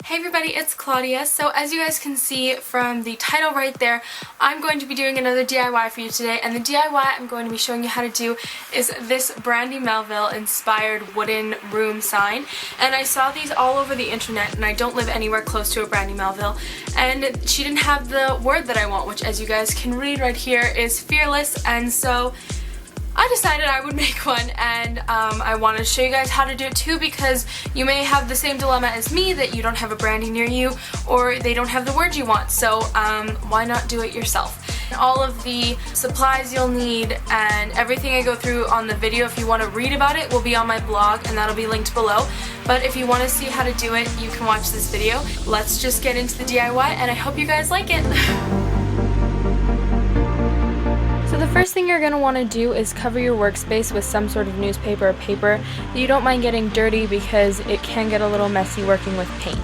Hey everybody, it's Claudia. So as you guys can see from the title right there, I'm going to be doing another DIY for you today, and the DIY I'm going to be showing you how to do is this Brandy Melville inspired wooden room sign. And I saw these all over the internet, and I don't live anywhere close to a Brandy Melville, and she didn't have the word that I want, which as you guys can read right here is fearless, and so I decided I would make one, and I wanted to show you guys how to do it too, because you may have the same dilemma as me that you don't have a Brandy near you or they don't have the word you want, so why not do it yourself? All of the supplies you'll need and everything I go through on the video, if you want to read about it, will be on my blog, and that'll be linked below. But if you want to see how to do it, you can watch this video. Let's just get into the DIY, and I hope you guys like it. So the first thing you're going to want to do is cover your workspace with some sort of newspaper or paper that you don't mind getting dirty, because it can get a little messy working with paint.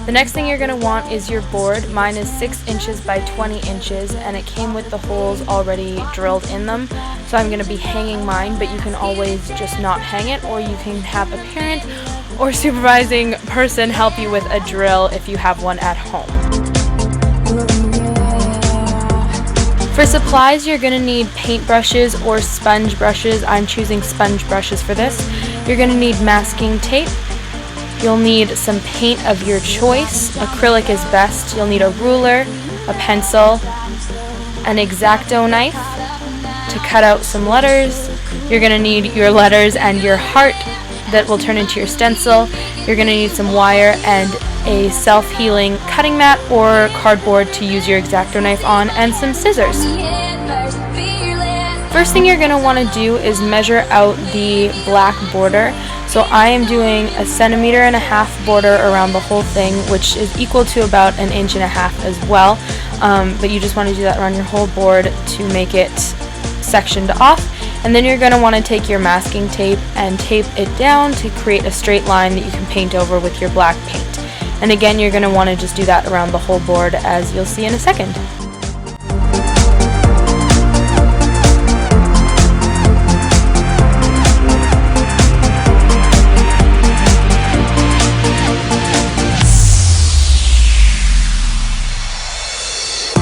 The next thing you're going to want is your board. Mine is 6 inches by 20 inches, and it came with the holes already drilled in them. So I'm going to be hanging mine, but you can always just not hang it, or you can have a parent or supervising person help you with a drill if you have one at home. For supplies, you're going to need paint brushes or sponge brushes. I'm choosing sponge brushes for this. You're going to need masking tape. You'll need some paint of your choice. Acrylic is best. You'll need a ruler, a pencil, an X-Acto knife to cut out some letters. You're going to need your letters and your heart that will turn into your stencil. You're going to need some wire and a self-healing cutting mat or cardboard to use your X-Acto knife on, and some scissors. First thing you're going to want to do is measure out the black border. So I am doing 1.5 centimeters border around the whole thing, which is equal to about 1.5 inches as well. But you just want to do that around your whole board to make it sectioned off. And then you're going to want to take your masking tape and tape it down to create a straight line that you can paint over with your black paint. And again, you're going to want to just do that around the whole board, as you'll see in a second.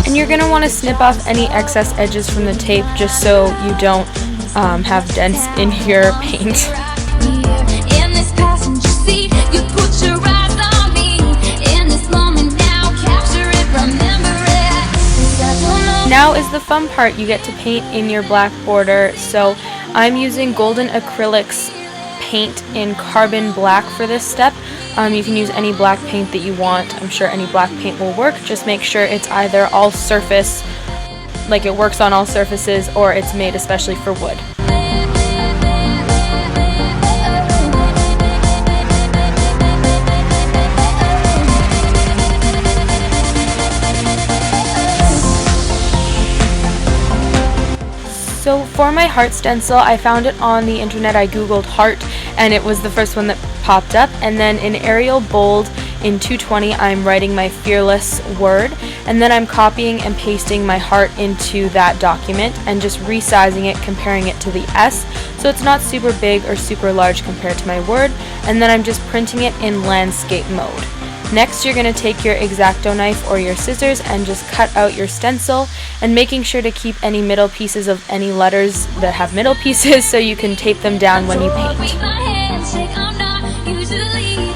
And you're going to want to snip off any excess edges from the tape, just so you don't have dents in your paint. Now is the fun part. You get to paint in your black border. So I'm using golden acrylics paint in carbon black for this step. You can use any black paint that you want. I'm sure any black paint will work. Just make sure it's either all surface, like it works on all surfaces, or it's made especially for wood. So for my heart stencil, I found it on the internet. I googled heart, and it was the first one that popped up. And then in Arial Bold in 220, I'm writing my fearless word, and then I'm copying and pasting my heart into that document and just resizing it, comparing it to the S, so it's not super big or super large compared to my word. And then I'm just printing it in landscape mode. Next, you're going to take your X-Acto knife or your scissors and just cut out your stencil, and making sure to keep any middle pieces of any letters that have middle pieces so you can tape them down when you paint.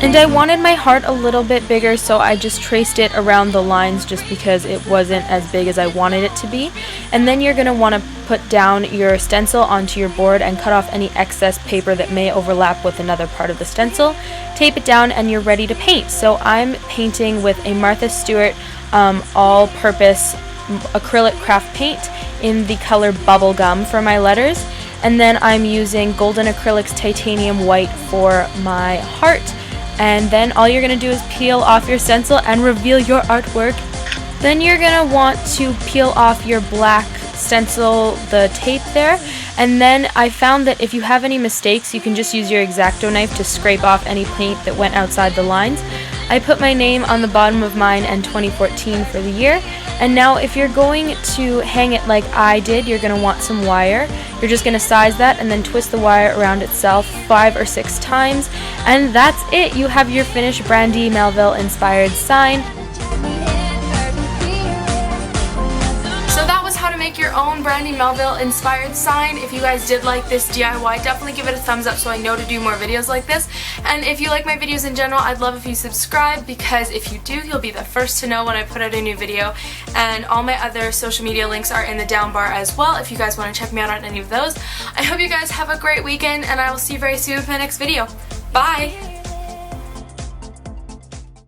And I wanted my heart a little bit bigger, so I just traced it around the lines just because it wasn't as big as I wanted it to be. And then you're going to want to put down your stencil onto your board and cut off any excess paper that may overlap with another part of the stencil. Tape it down, and you're ready to paint. So I'm painting with a Martha Stewart all-purpose acrylic craft paint in the color Bubblegum for my letters. And then I'm using Golden Acrylics Titanium White for my heart. And then all you're going to do is peel off your stencil and reveal your artwork. Then you're going to want to peel off your black stencil, the tape there. And then I found that if you have any mistakes, you can just use your X-Acto knife to scrape off any paint that went outside the lines. I put my name on the bottom of mine and 2014 for the year. And now if you're going to hang it like I did, you're going to want some wire. You're just going to size that and then twist the wire around itself 5 or 6 times, And that's it. You have your finished Brandy Melville inspired sign. So that was how to make your own Brandy Melville inspired sign. If you guys did like this DIY, definitely give it a thumbs up so I know to do more videos like this. And if you like my videos in general, I'd love if you subscribe, because if you do, you'll be the first to know when I put out a new video. And all my other social media links are in the down bar as well if you guys want to check me out on any of those. I hope you guys have a great weekend, and I will see you very soon with my next video. Bye!